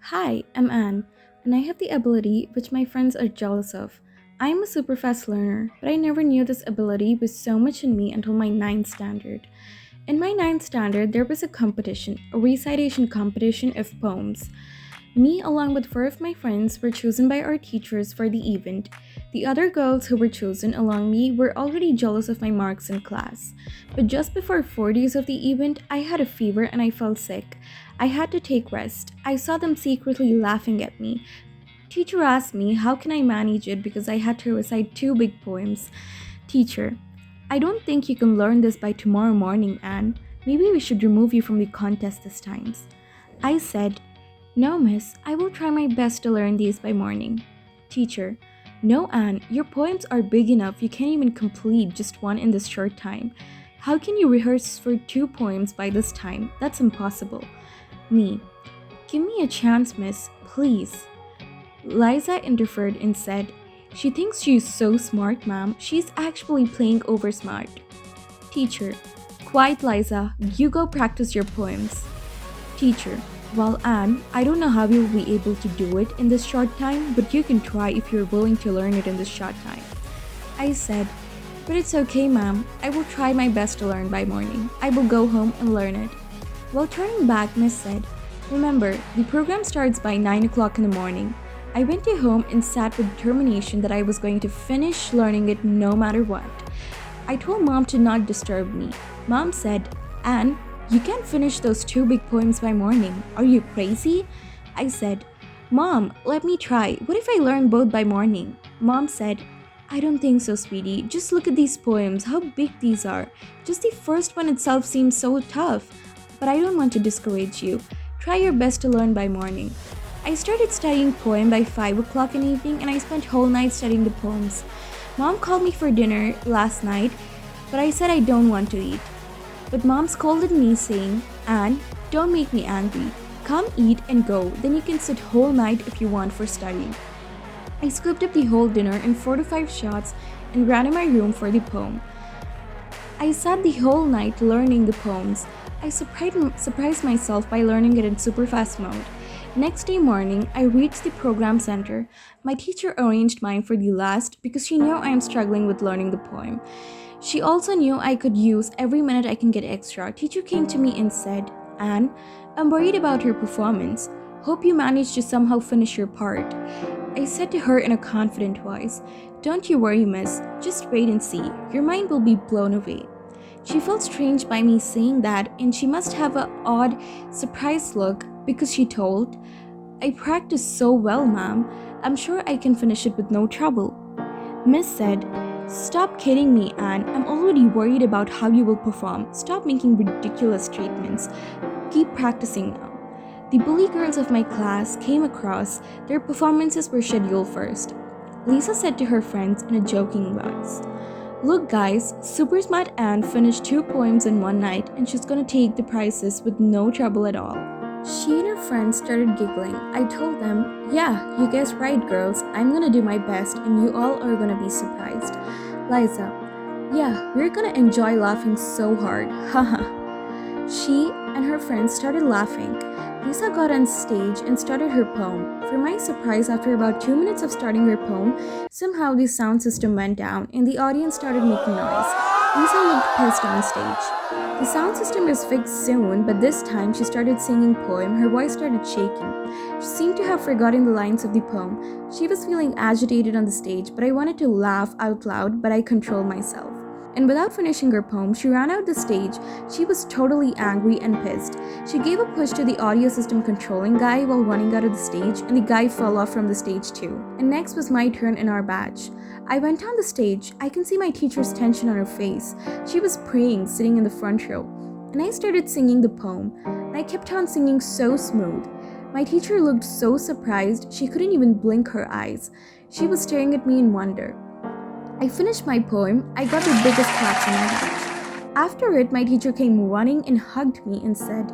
Hi, I'm Anne, and I have the ability which my friends are jealous of. I am a super fast learner, but I never knew this ability was so much in me until my ninth standard. In my ninth standard, there was a competition, a recitation competition of poems. Me, along with four of my friends, were chosen by our teachers for the event. The other girls who were chosen along me were already jealous of my marks in class. But just before 4 days of the event, I had a fever and I felt sick. I had to take rest. I saw them secretly laughing at me. Teacher asked me how can I manage it because I had to recite two big poems. Teacher, I don't think you can learn this by tomorrow morning, Anne. Maybe we should remove you from the contest this time. I said, no, miss, I will try my best to learn these by morning. Teacher, no, Anne, your poems are big enough you can't even complete just one in this short time. How can you rehearse for two poems by this time? That's impossible. Me, give me a chance, miss, please. Liza interfered and said, she thinks she's so smart, ma'am. She's actually playing over smart. Teacher, quiet, Liza. You go practice your poems. Teacher, well, Anne, I don't know how you'll be able to do it in this short time, but you can try if you're willing to learn it in this short time. I said, but it's okay, ma'am. I will try my best to learn by morning. I will go home and learn it. While turning back, Miss said, remember, the program starts by 9 o'clock in the morning. I went to home and sat with determination that I was going to finish learning it no matter what. I told Mom to not disturb me. Mom said, Anne, you can't finish those two big poems by morning. Are you crazy? I said, Mom, let me try. What if I learn both by morning? Mom said, I don't think so, sweetie. Just look at these poems, how big these are. Just the first one itself seems so tough. But I don't want to discourage you. Try your best to learn by morning. I started studying poem by 5 o'clock in the evening and I spent whole night studying the poems. Mom called me for dinner last night, but I said I don't want to eat. But Mom scolded me saying, Anne, don't make me angry. Come eat and go, then you can sit whole night if you want for studying. I scooped up the whole dinner in 4 to 5 shots and ran in my room for the poem. I sat the whole night learning the poems. I surprised myself by learning it in super fast mode. Next day morning, I reached the program center. My teacher arranged mine for the last because she knew I am struggling with learning the poem. She also knew I could use every minute I can get extra. Teacher came to me and said, Anne, I'm worried about your performance. Hope you manage to somehow finish your part. I said to her in a confident voice, don't you worry, miss. Just wait and see. Your mind will be blown away. She felt strange by me saying that, and she must have an odd, surprised look because she told, I practiced so well, ma'am. I'm sure I can finish it with no trouble. Miss said, stop kidding me, Anne. I'm already worried about how you will perform. Stop making ridiculous statements. Keep practicing now. The bully girls of my class came across. Their performances were scheduled first. Lisa said to her friends in a joking voice, look guys, super smart Anne finished two poems in one night and she's gonna take the prizes with no trouble at all. She and her friends started giggling. I told them, yeah, you guessed right girls, I'm gonna do my best and you all are gonna be surprised. Liza, yeah, we're gonna enjoy laughing so hard, haha. She and her friends started laughing. Lisa got on stage and started her poem. For my surprise, after about 2 minutes of starting her poem, somehow the sound system went down and the audience started making noise. Lisa looked pissed on stage. The sound system is fixed soon, but this time she started singing poem. Her voice started shaking. She seemed to have forgotten the lines of the poem. She was feeling agitated on the stage, but I wanted to laugh out loud, but I controlled myself. And without finishing her poem, she ran out the stage. She was totally angry and pissed. She gave a push to the audio system controlling guy while running out of the stage, and the guy fell off from the stage too. And next was my turn in our batch. I went on the stage. I can see my teacher's tension on her face. She was praying, sitting in the front row. And I started singing the poem, and I kept on singing so smooth. My teacher looked so surprised, she couldn't even blink her eyes. She was staring at me in wonder. I finished my poem. I got the biggest claps in my batch. After it, my teacher came running and hugged me and said,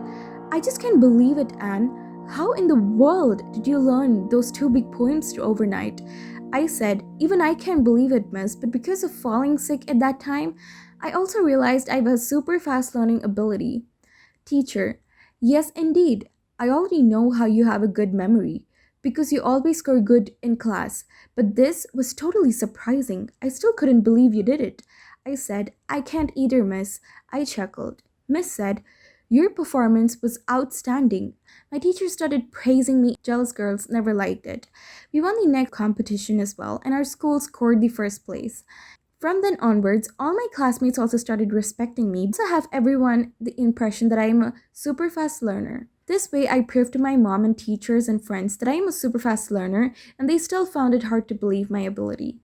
I just can't believe it, Anne. How in the world did you learn those two big poems overnight? I said, even I can't believe it, miss, but because of falling sick at that time, I also realized I have a super fast learning ability. Teacher, yes, indeed. I already know how you have a good memory because you always score good in class, but this was totally surprising. I still couldn't believe you did it. I said, I can't either, miss. I chuckled. Miss said, your performance was outstanding. My teacher started praising me. Jealous girls never liked it. We won the next competition as well, and our school scored the first place. From then onwards, all my classmates also started respecting me. I also have everyone the impression that I am a super fast learner. This way, I proved to my mom and teachers and friends that I am a super fast learner, and they still found it hard to believe my ability.